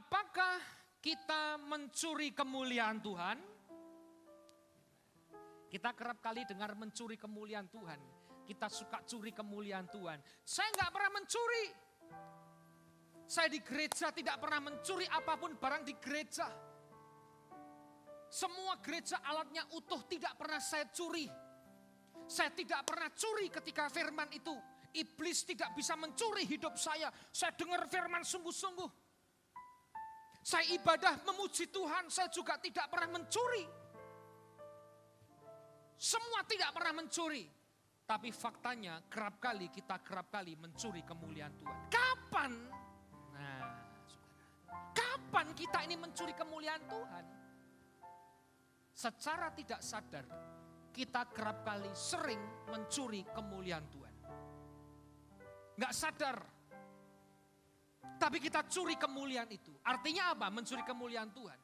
Apakah kita mencuri kemuliaan Tuhan? Kita kerap kali dengar mencuri kemuliaan Tuhan. Kita suka curi kemuliaan Tuhan. Saya nggak pernah mencuri. Saya di gereja tidak pernah mencuri apapun barang di gereja. Semua gereja alatnya utuh, tidak pernah saya curi. Saya tidak pernah curi ketika firman itu. Iblis tidak bisa mencuri hidup saya. Saya dengar firman sungguh-sungguh. Saya ibadah memuji Tuhan, saya juga tidak pernah mencuri. Semua tidak pernah mencuri. Tapi faktanya kerap kali mencuri kemuliaan Tuhan. Kapan? Nah, saudara. Kapan kita ini mencuri kemuliaan Tuhan? Secara tidak sadar, kita kerap kali sering mencuri kemuliaan Tuhan. Nggak sadar. Tapi kita curi kemuliaan itu. Artinya apa? Mencuri kemuliaan Tuhan.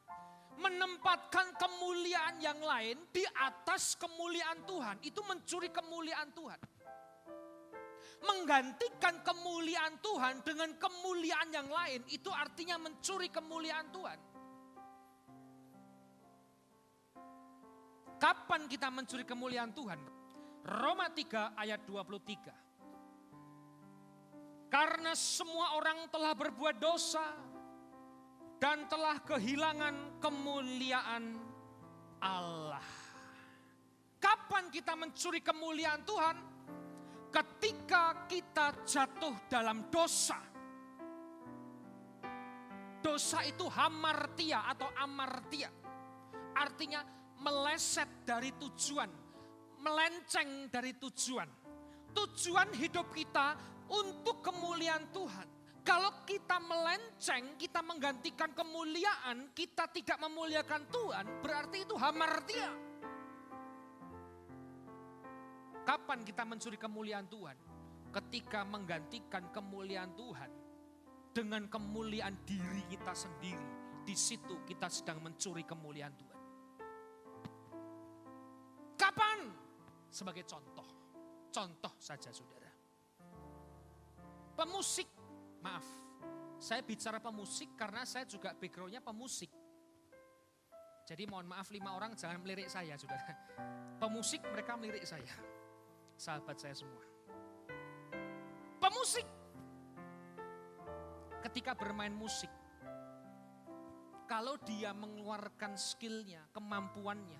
Menempatkan kemuliaan yang lain di atas kemuliaan Tuhan. Itu mencuri kemuliaan Tuhan. Menggantikan kemuliaan Tuhan dengan kemuliaan yang lain. Itu artinya mencuri kemuliaan Tuhan. Kapan kita mencuri kemuliaan Tuhan? Roma 3 ayat 23. Karena semua orang telah berbuat dosa dan telah kehilangan kemuliaan Allah. Kapan kita mencuri kemuliaan Tuhan? Ketika kita jatuh dalam dosa. Dosa itu hamartia atau amartia. Artinya meleset dari tujuan, melenceng dari tujuan. Tujuan hidup kita untuk kemuliaan Tuhan. Kalau kita melenceng, kita menggantikan kemuliaan, kita tidak memuliakan Tuhan, berarti itu hamartia. Kapan kita mencuri kemuliaan Tuhan? Ketika menggantikan kemuliaan Tuhan dengan kemuliaan diri kita sendiri. Di situ kita sedang mencuri kemuliaan Tuhan. Kapan? Sebagai contoh saja saudara. Pemusik, maaf, saya bicara pemusik karena saya juga backgroundnya pemusik. Jadi mohon maaf 5 orang jangan melirik saya saudara. Pemusik mereka melirik saya, sahabat saya semua. Pemusik, ketika bermain musik, kalau dia mengeluarkan skillnya, kemampuannya,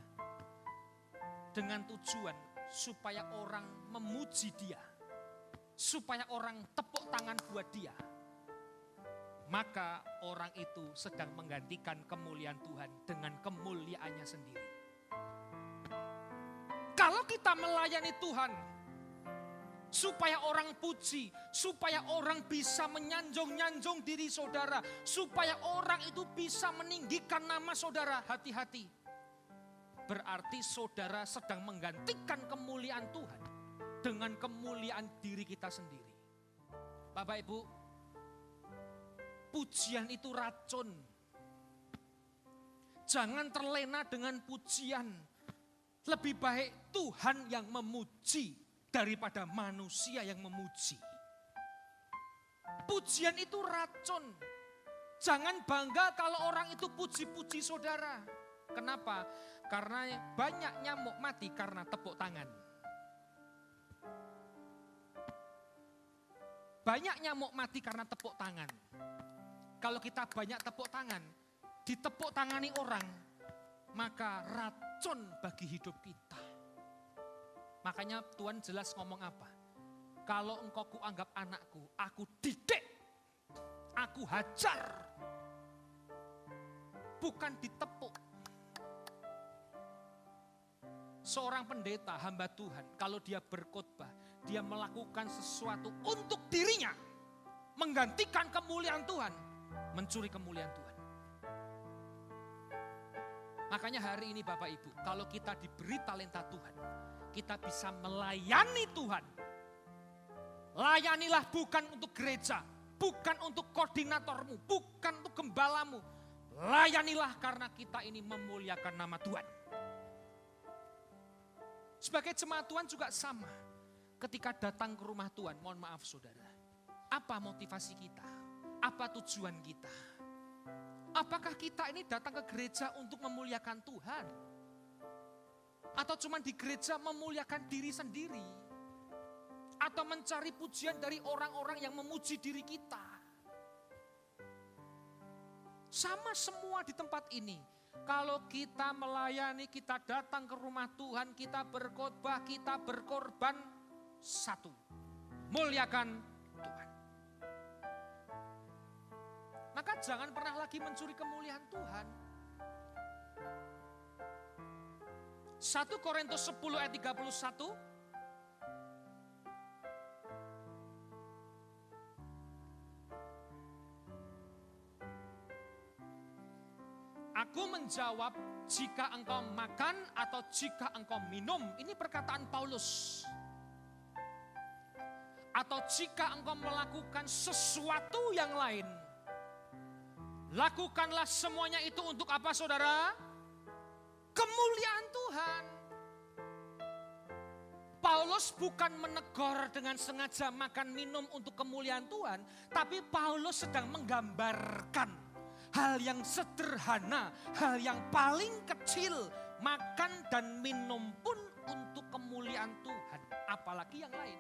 dengan tujuan supaya orang memuji dia, supaya orang tepuk tangan buat dia, maka orang itu sedang menggantikan kemuliaan Tuhan dengan kemuliaannya sendiri. Kalau kita melayani Tuhan, supaya orang puji, supaya orang bisa menyanjung-nyanjung diri saudara, supaya orang itu bisa meninggikan nama saudara, hati-hati. Berarti saudara sedang menggantikan kemuliaan Tuhan dengan kemuliaan diri kita sendiri. Bapak Ibu, pujian itu racun. Jangan terlena dengan pujian. Lebih baik Tuhan yang memuji daripada manusia yang memuji. Pujian itu racun. Jangan bangga kalau orang itu puji-puji saudara. Kenapa? Karena banyak nyamuk mati karena tepuk tangan. Banyak nyamuk mati karena tepuk tangan. Kalau kita banyak tepuk tangan, ditepuk tangani orang, maka racun bagi hidup kita. Makanya Tuhan jelas ngomong apa? Kalau engkau kuanggap anakku, aku didik, aku hajar. Bukan ditepuk. Seorang pendeta, hamba Tuhan, kalau dia berkhotbah, dia melakukan sesuatu untuk dirinya, menggantikan kemuliaan Tuhan, mencuri kemuliaan Tuhan. Makanya hari ini Bapak Ibu, kalau kita diberi talenta Tuhan, kita bisa melayani Tuhan. Layanilah bukan untuk gereja, bukan untuk koordinatormu, bukan untuk gembalamu. Layanilah karena kita ini memuliakan nama Tuhan. Sebagai jemaat Tuhan juga sama. Ketika datang ke rumah Tuhan, mohon maaf saudara. Apa motivasi kita? Apa tujuan kita? Apakah kita ini datang ke gereja untuk memuliakan Tuhan? Atau cuma di gereja memuliakan diri sendiri? Atau mencari pujian dari orang-orang yang memuji diri kita? Sama semua di tempat ini. Kalau kita melayani, kita datang ke rumah Tuhan, kita berkhotbah, kita berkorban, satu, muliakan Tuhan. Maka jangan pernah lagi mencuri kemuliaan Tuhan. 1 Korintus 10 ayat 31. Aku menjawab, jika engkau makan atau jika engkau minum, ini perkataan Paulus. Atau jika engkau melakukan sesuatu yang lain, lakukanlah semuanya itu untuk apa saudara? Kemuliaan Tuhan. Paulus bukan menegur dengan sengaja makan minum untuk kemuliaan Tuhan, tapi Paulus sedang menggambarkan hal yang sederhana, hal yang paling kecil, makan dan minum pun untuk kemuliaan Tuhan, apalagi yang lain.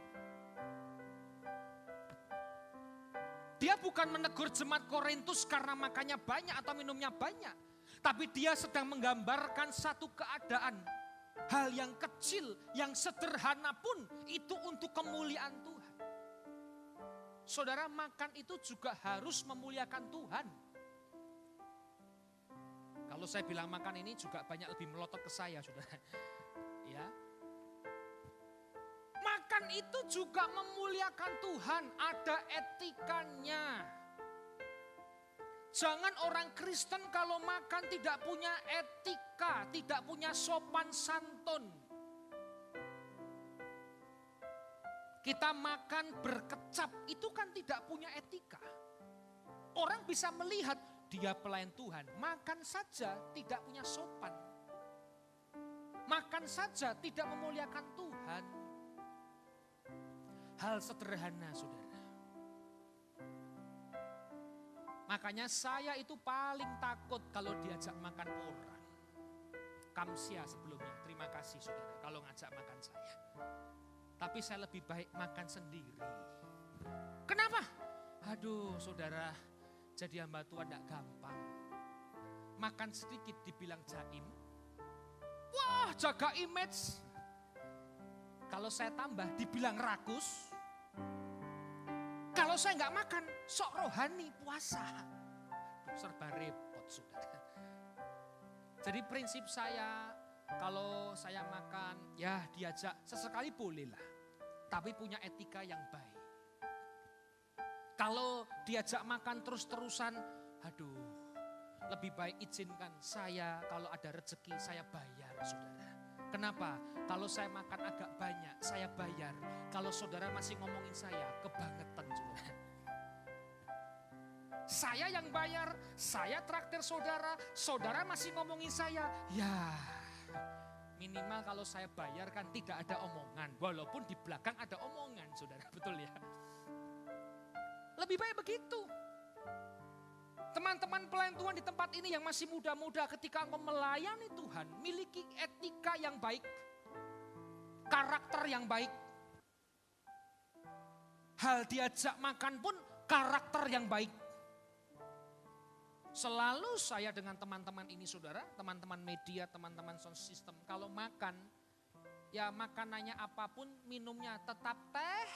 Dia bukan menegur jemaat Korintus karena makannya banyak atau minumnya banyak, tapi dia sedang menggambarkan satu keadaan, hal yang kecil, yang sederhana pun itu untuk kemuliaan Tuhan. Saudara, makan itu juga harus memuliakan Tuhan. Kalau saya bilang makan ini juga banyak lebih melotot ke saya, saudara. Ya. Makan itu juga memuliakan Tuhan, ada etikanya. Jangan orang Kristen kalau makan tidak punya etika, tidak punya sopan santun. Kita makan berkecap, itu kan tidak punya etika. Orang bisa melihat, dia pelayan Tuhan, makan saja tidak punya sopan. Makan saja tidak memuliakan Tuhan. Hal sederhana, saudara. Makanya saya itu paling takut kalau diajak makan orang. Kamsia sebelumnya, terima kasih saudara kalau ngajak makan saya. Tapi saya lebih baik makan sendiri. Kenapa? Aduh saudara, jadi hamba Tuhan tidak gampang. Makan sedikit dibilang jaim. Wah, jaga image. Kalau saya tambah dibilang rakus. Kalau saya nggak makan, sok rohani puasa. Aduh, serba repot saudara. Jadi prinsip saya, kalau saya makan, ya diajak sesekali boleh lah. Tapi punya etika yang baik. Kalau diajak makan terus-terusan, aduh, lebih baik izinkan saya kalau ada rezeki saya bayar saudara. Kenapa? Kalau saya makan agak banyak, saya bayar. Kalau saudara masih ngomongin saya, kebangetan saudara. Saya yang bayar, saya traktir saudara, saudara masih ngomongin saya. Ya, minimal kalau saya bayar kan tidak ada omongan. Walaupun di belakang ada omongan saudara, betul ya? Lebih baik begitu. Teman-teman pelayan Tuhan di tempat ini yang masih muda-muda, ketika engkau melayani Tuhan, miliki etika yang baik, karakter yang baik. Hal diajak makan pun karakter yang baik. Selalu saya dengan teman-teman ini saudara, teman-teman media, teman-teman sound system, kalau makan, ya makanannya apapun, minumnya tetap teh,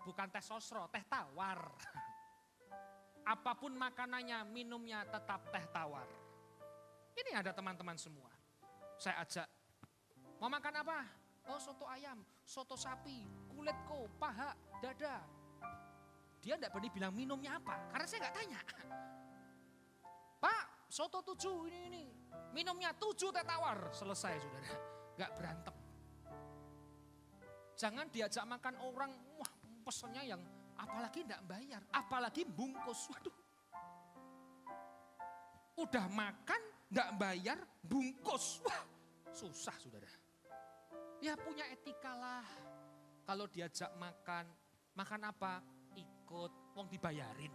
bukan teh sosro, teh tawar. Apapun makanannya, minumnya tetap teh tawar. Ini ada teman-teman semua. Saya ajak, mau makan apa? Oh soto ayam, soto sapi, kulitko, paha, dada. Dia enggak berani bilang minumnya apa, karena saya enggak tanya. Pak, soto 7 ini. Minumnya 7 teh tawar. Selesai saudara, enggak berantem. Jangan diajak makan orang, wah pesennya yang apalagi enggak bayar, apalagi bungkus. Waduh. Udah makan, enggak bayar, bungkus. Wah, susah saudara. Ya punya etika lah. Kalau diajak makan, makan apa? Ikut, wong dibayarin.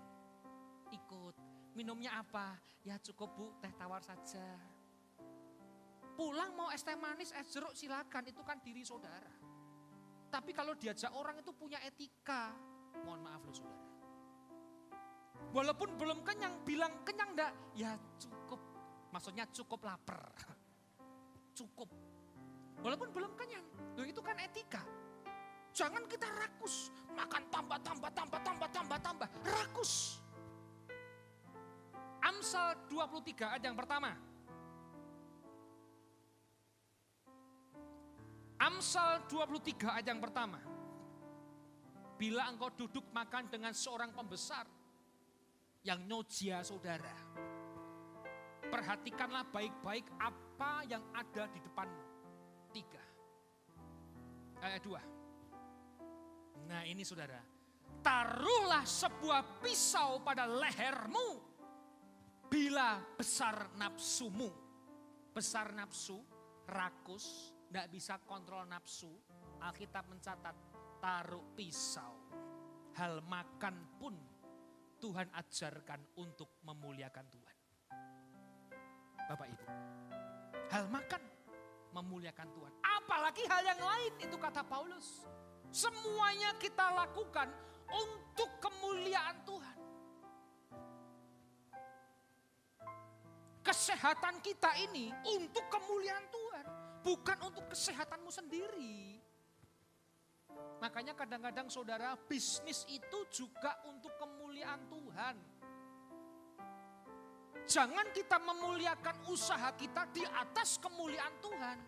Ikut. Minumnya apa? Ya cukup Bu, teh tawar saja. Pulang mau es teh manis, es jeruk silakan, itu kan diri saudara. Tapi kalau diajak orang itu punya etika. Mohon maaf loh saudara. Walaupun belum kenyang, bilang kenyang enggak? Ya cukup. Maksudnya cukup lapar. Cukup. Walaupun belum kenyang. Loh itu kan etika. Jangan kita rakus. Makan tambah. Rakus. Amsal 23 ayat yang pertama. Amsal 23 ayat yang pertama. Bila engkau duduk makan dengan seorang pembesar yang nyojia saudara, perhatikanlah baik-baik apa yang ada di depanmu. 3. Ayat 2. Nah ini saudara. Taruhlah sebuah pisau pada lehermu bila besar nafsumu. Besar nafsu, rakus, tidak bisa kontrol nafsu. Alkitab mencatat, taruh pisau. Hal makan pun Tuhan ajarkan untuk memuliakan Tuhan. Bapak Ibu, hal makan memuliakan Tuhan. Apalagi hal yang lain, itu kata Paulus. Semuanya kita lakukan untuk kemuliaan Tuhan. Kesehatan kita ini untuk kemuliaan Tuhan. Bukan untuk kesehatanmu sendiri. Makanya kadang-kadang saudara, bisnis itu juga untuk kemuliaan Tuhan. Jangan kita memuliakan usaha kita di atas kemuliaan Tuhan.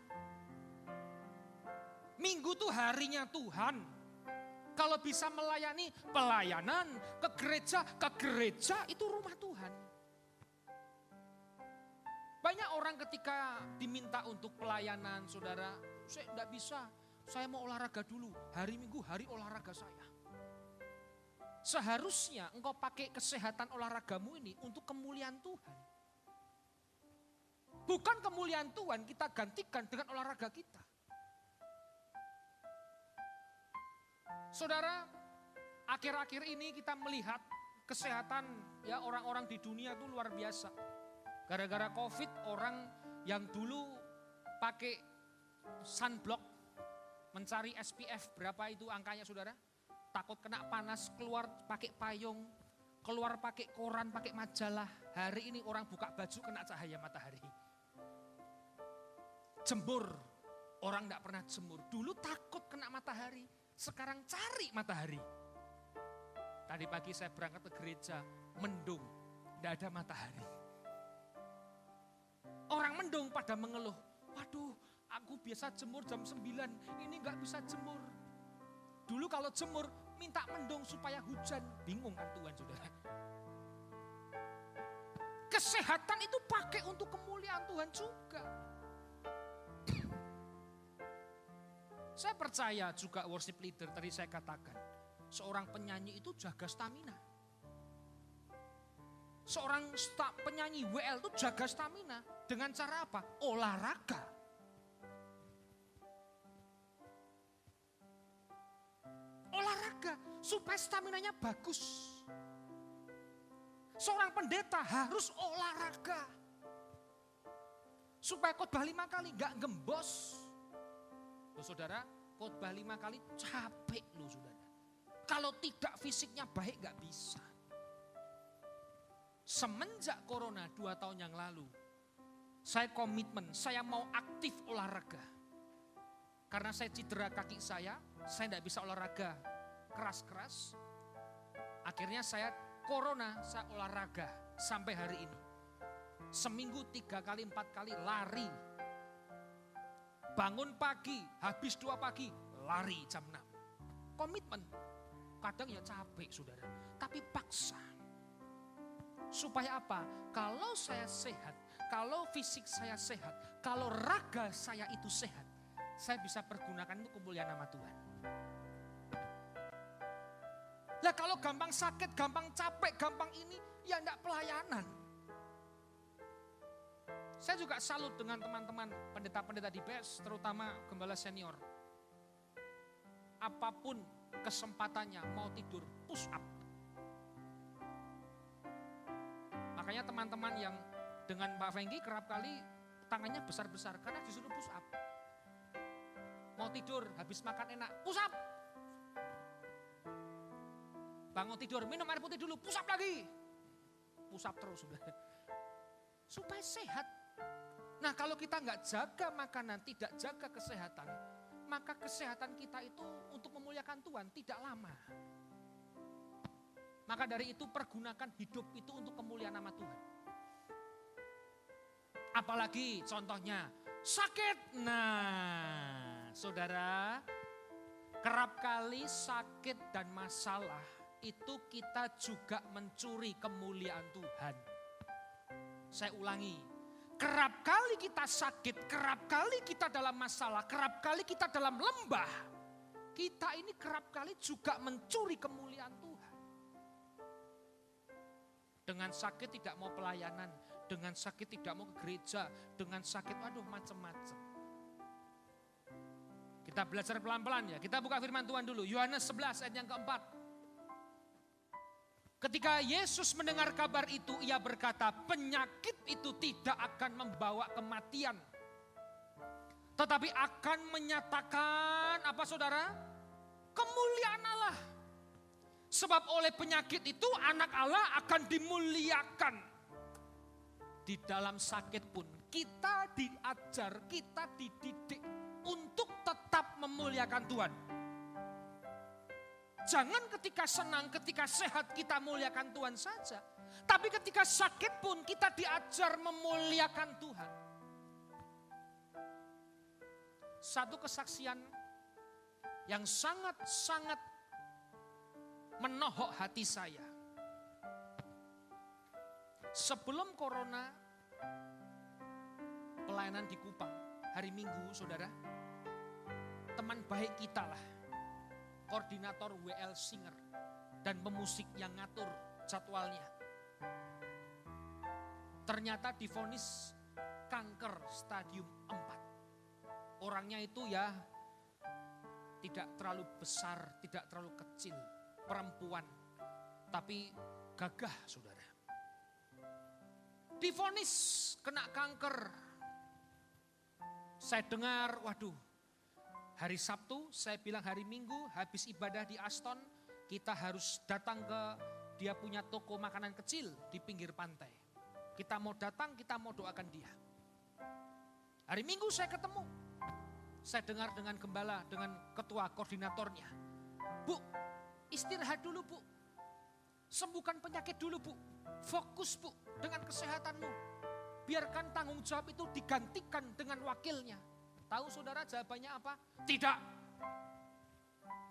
Minggu itu harinya Tuhan. Kalau bisa melayani pelayanan, ke gereja itu rumah Tuhan. Banyak orang ketika diminta untuk pelayanan, saudara, saya tidak bisa, saya mau olahraga dulu. Hari Minggu hari olahraga saya. Seharusnya engkau pakai kesehatan olahragamu ini untuk kemuliaan Tuhan. Bukan kemuliaan Tuhan kita gantikan dengan olahraga kita. Saudara, akhir-akhir ini kita melihat kesehatan ya orang-orang di dunia itu luar biasa. Gara-gara COVID, orang yang dulu pakai sunblock, mencari SPF berapa itu angkanya saudara? Takut kena panas, keluar pakai payung, keluar pakai koran, pakai majalah. Hari ini orang buka baju kena cahaya matahari. Jemur, orang tidak pernah jemur. Dulu takut kena matahari, sekarang cari matahari. Tadi pagi saya berangkat ke gereja, mendung, tidak ada matahari. Orang mendung pada mengeluh, waduh aku biasa jemur jam 9, ini gak bisa jemur. Dulu kalau jemur minta mendung supaya hujan, bingung kan Tuhan saudara. Kesehatan itu pakai untuk kemuliaan Tuhan juga. Saya percaya juga worship leader tadi saya katakan, seorang penyanyi itu jaga stamina. Seorang penyanyi WL itu jaga stamina dengan cara apa? Olahraga. Olahraga supaya staminanya bagus. Seorang pendeta harus olahraga. Supaya khotbah 5 kali gak gembos. Loh saudara, khotbah 5 kali capek loh saudara. Kalau tidak fisiknya baik gak bisa. Semenjak corona 2 tahun yang lalu, saya komitmen, saya mau aktif olahraga. Karena saya cedera kaki saya tidak bisa olahraga keras-keras. Akhirnya saya olahraga sampai hari ini. Seminggu 3 kali 4 kali lari. Bangun pagi, habis 2 pagi, lari jam 6. Komitmen, kadang ya capek saudara, tapi paksa. Supaya apa? Kalau saya sehat, kalau fisik saya sehat, kalau raga saya itu sehat, saya bisa pergunakan untuk kemuliaan nama Tuhan. Lah kalau gampang sakit, gampang capek, gampang ini, ya enggak pelayanan. Saya juga salut dengan teman-teman pendeta-pendeta di BES, terutama gembala senior. Apapun kesempatannya mau tidur, push up. Makanya teman-teman yang dengan Pak Fengki kerap kali tangannya besar-besar karena disuruh push up. Mau tidur, habis makan enak, push up. Bangun tidur, minum air putih dulu, push up lagi. Push up terus sudah. Supaya sehat. Nah kalau kita nggak jaga makanan, tidak jaga kesehatan, maka kesehatan kita itu untuk memuliakan Tuhan tidak lama. Maka dari itu pergunakan hidup itu untuk kemuliaan nama Tuhan. Apalagi contohnya sakit. Nah saudara, kerap kali sakit dan masalah itu kita juga mencuri kemuliaan Tuhan. Saya ulangi, kerap kali kita sakit, kerap kali kita dalam masalah, kerap kali kita dalam lembah. Kita ini kerap kali juga mencuri kemuliaan Tuhan. Dengan sakit tidak mau pelayanan, dengan sakit tidak mau ke gereja, dengan sakit aduh macam-macam. Kita belajar pelan-pelan ya, kita buka firman Tuhan dulu. Yohanes 11 ayat yang keempat. Ketika Yesus mendengar kabar itu, ia berkata, penyakit itu tidak akan membawa kematian. Tetapi akan menyatakan apa saudara? Kemuliaan Allah. Sebab oleh penyakit itu anak Allah akan dimuliakan. Di dalam sakit pun kita diajar, kita dididik untuk tetap memuliakan Tuhan. Jangan ketika senang, ketika sehat kita muliakan Tuhan saja. Tapi ketika sakit pun kita diajar memuliakan Tuhan. Satu kesaksian yang sangat-sangat menohok hati saya. Sebelum corona, pelayanan di Kupang, hari Minggu saudara, teman baik kita lah, koordinator WL Singer dan pemusik yang ngatur jadwalnya. Ternyata divonis kanker stadium 4. Orangnya itu ya tidak terlalu besar, tidak terlalu kecil, perempuan, tapi gagah saudara. Divonis kena kanker. Saya dengar, waduh, hari Sabtu, saya bilang hari Minggu, habis ibadah di Aston, kita harus datang ke dia punya toko makanan kecil di pinggir pantai. Kita mau datang, kita mau doakan dia. Hari Minggu saya ketemu, saya dengar dengan gembala, dengan ketua koordinatornya. Bu, istirahat dulu bu, sembuhkan penyakit dulu bu, fokus bu dengan kesehatanmu. Biarkan tanggung jawab itu digantikan dengan wakilnya. Tahu saudara jawabannya apa? Tidak.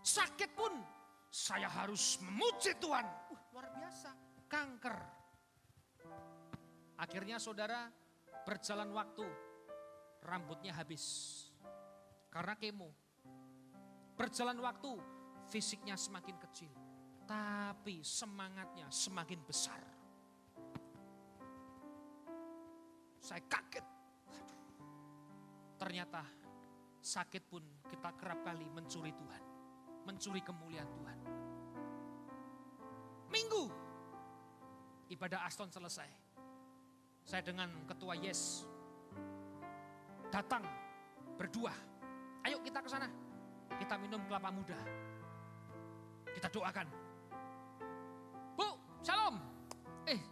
Sakit pun saya harus memuji Tuhan. Luar biasa, kanker. Akhirnya saudara berjalan waktu, rambutnya habis. Karena kemo. Berjalan waktu, fisiknya semakin kecil. Tapi semangatnya semakin besar. Saya kaget. Ternyata sakit pun kita kerap kali mencuri Tuhan. Mencuri kemuliaan Tuhan. Minggu, ibadah Aston selesai. Saya dengan ketua Yes datang berdua. Ayo kita ke sana. Kita minum kelapa muda. Kita doakan. Bu, shalom.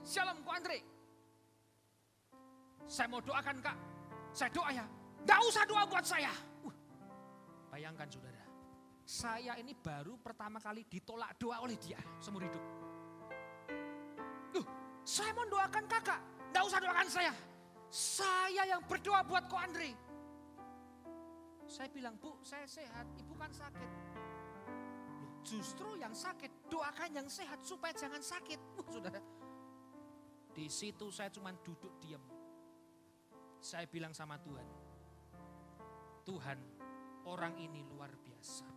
Shalom Ko Andre. Saya mau doakan Kak. Saya doa ya. Gak usah doa buat saya. Bayangkan saudara. Saya ini baru pertama kali ditolak doa oleh dia seumur hidup. Saya mau doakan kakak. Gak usah doakan saya. Saya yang berdoa buat Ko Andre. Saya bilang, Bu, saya sehat, ibu kan sakit. Justru yang sakit, doakan yang sehat supaya jangan sakit. Saudara, di situ saya cuma duduk diam. Saya bilang sama Tuhan, Tuhan, orang ini luar biasa.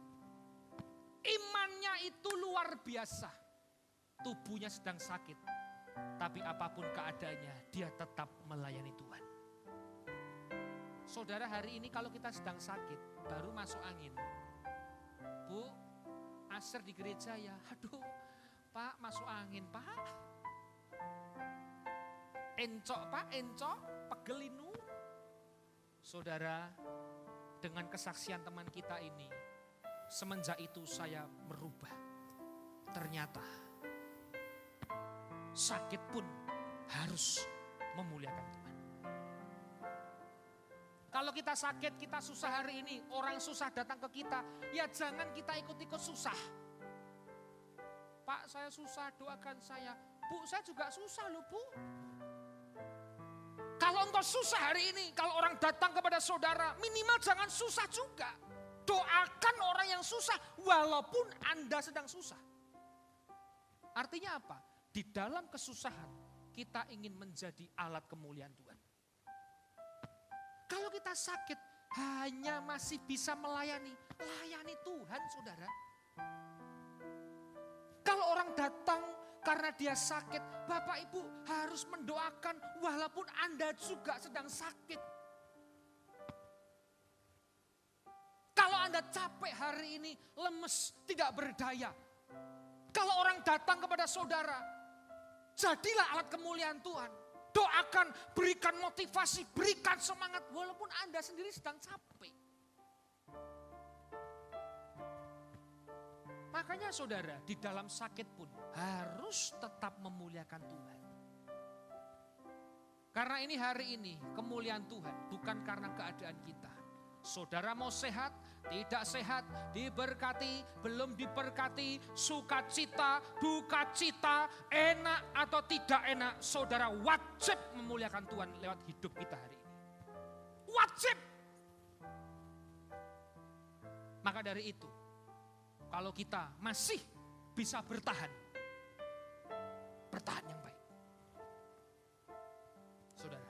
Imannya itu luar biasa. Tubuhnya sedang sakit, tapi apapun keadaannya, dia tetap melayani Tuhan. Saudara, hari ini kalau kita sedang sakit, baru masuk angin. Bu, aser di gereja ya. Aduh, Pak masuk angin, Pak. encok Pak, encok, pegelinu. Saudara, dengan kesaksian teman kita ini, semenjak itu saya merubah. Ternyata sakit pun harus memuliakan Tuhan. Kalau kita sakit, kita susah hari ini, orang susah datang ke kita, ya jangan kita ikut-ikut susah. Pak, saya susah, doakan saya. Bu, saya juga susah loh Bu. Kalau engkau susah hari ini, kalau orang datang kepada saudara, minimal jangan susah juga. Doakan orang yang susah, walaupun Anda sedang susah. Artinya apa? Di dalam kesusahan, kita ingin menjadi alat kemuliaan Tuhan. Kalau kita sakit, hanya masih bisa layani Tuhan, saudara. Kalau orang datang karena dia sakit, Bapak Ibu harus mendoakan walaupun Anda juga sedang sakit. Kalau Anda capek hari ini, lemes, tidak berdaya. Kalau orang datang kepada saudara, jadilah alat kemuliaan Tuhan. Doakan, berikan motivasi, berikan semangat walaupun Anda sendiri sedang capek. Makanya saudara, di dalam sakit pun harus tetap memuliakan Tuhan. Karena ini hari ini kemuliaan Tuhan bukan karena keadaan kita. Saudara mau sehat, tidak sehat, diberkati, belum diberkati, sukacita, duka cita, enak atau tidak enak, saudara wajib memuliakan Tuhan lewat hidup kita hari ini. Wajib. Maka dari itu, kalau kita masih bisa bertahan yang baik. Saudara,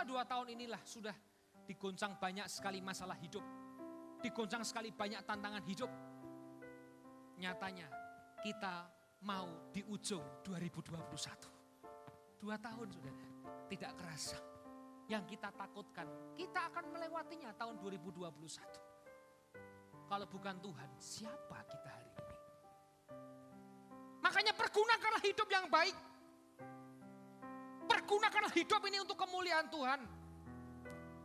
2 tahun inilah sudah digoncang banyak sekali masalah hidup. Digoncang sekali banyak tantangan hidup. Nyatanya kita mau di ujung 2021. 2 tahun saudara, tidak kerasa. Yang kita takutkan, kita akan melewatinya tahun 2021. Kalau bukan Tuhan, siapa kita hari ini? Makanya pergunakanlah hidup yang baik. Pergunakanlah hidup ini untuk kemuliaan Tuhan.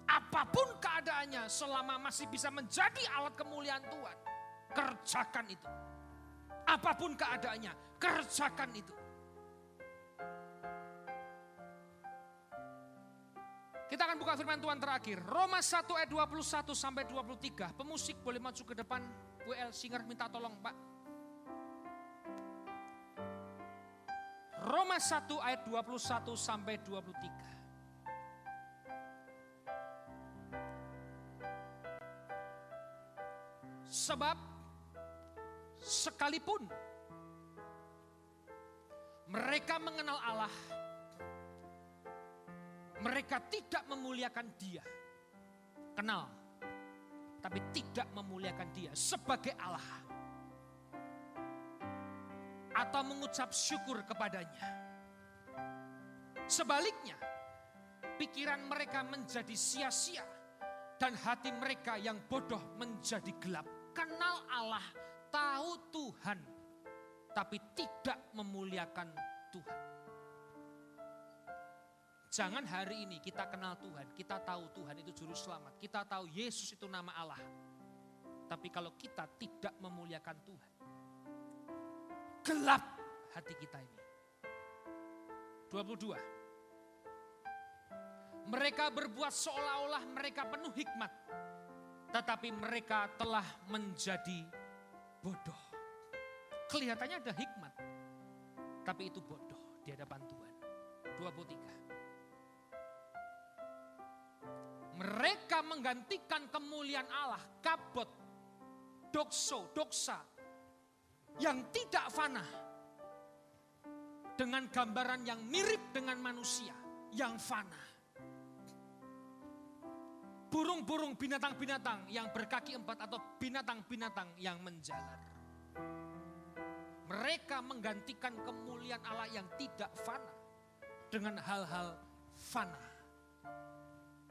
Apapun keadaannya, selama masih bisa menjadi alat kemuliaan Tuhan, kerjakan itu. Apapun keadaannya, kerjakan itu. Kita akan buka firman Tuhan terakhir. Roma 1 ayat 21 sampai 23. Pemusik boleh maju ke depan. WL Singer minta tolong Pak. Roma 1 ayat 21 sampai 23. Sebab sekalipun mereka mengenal Allah, mereka tidak memuliakan Dia. Kenal, tapi tidak memuliakan Dia sebagai Allah. Atau mengucap syukur kepadanya. Sebaliknya, pikiran mereka menjadi sia-sia. Dan hati mereka yang bodoh menjadi gelap. Kenal Allah, tahu Tuhan, tapi tidak memuliakan Tuhan. Jangan hari ini kita kenal Tuhan, kita tahu Tuhan itu juru selamat, kita tahu Yesus itu nama Allah. Tapi kalau kita tidak memuliakan Tuhan, gelap hati kita ini. 22. Mereka berbuat seolah-olah mereka penuh hikmat, tetapi mereka telah menjadi bodoh. Kelihatannya ada hikmat, tapi itu bodoh di hadapan Tuhan. 23. Mereka menggantikan kemuliaan Allah, kabot, doksa yang tidak fana dengan gambaran yang mirip dengan manusia yang fana. Burung-burung, binatang-binatang yang berkaki 4 atau binatang-binatang yang menjalar. Mereka menggantikan kemuliaan Allah yang tidak fana dengan hal-hal fana.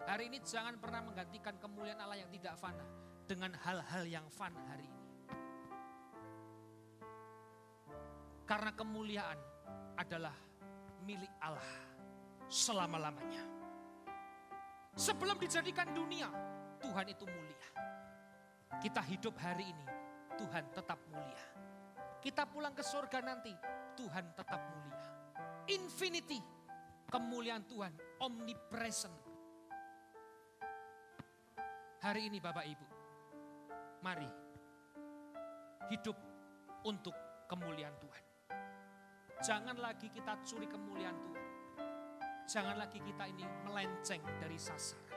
Hari ini jangan pernah menggantikan kemuliaan Allah yang tidak fana dengan hal-hal yang fana hari ini. Karena kemuliaan adalah milik Allah. selama-lamanya. Sebelum dijadikan dunia, Tuhan itu mulia. Kita hidup hari ini, Tuhan tetap mulia. Kita pulang ke surga nanti, Tuhan tetap mulia. Infinity, kemuliaan Tuhan, omnipresent. Hari ini Bapak Ibu, mari hidup untuk kemuliaan Tuhan. Jangan lagi kita curi kemuliaan Tuhan. Jangan lagi kita ini melenceng dari sasaran.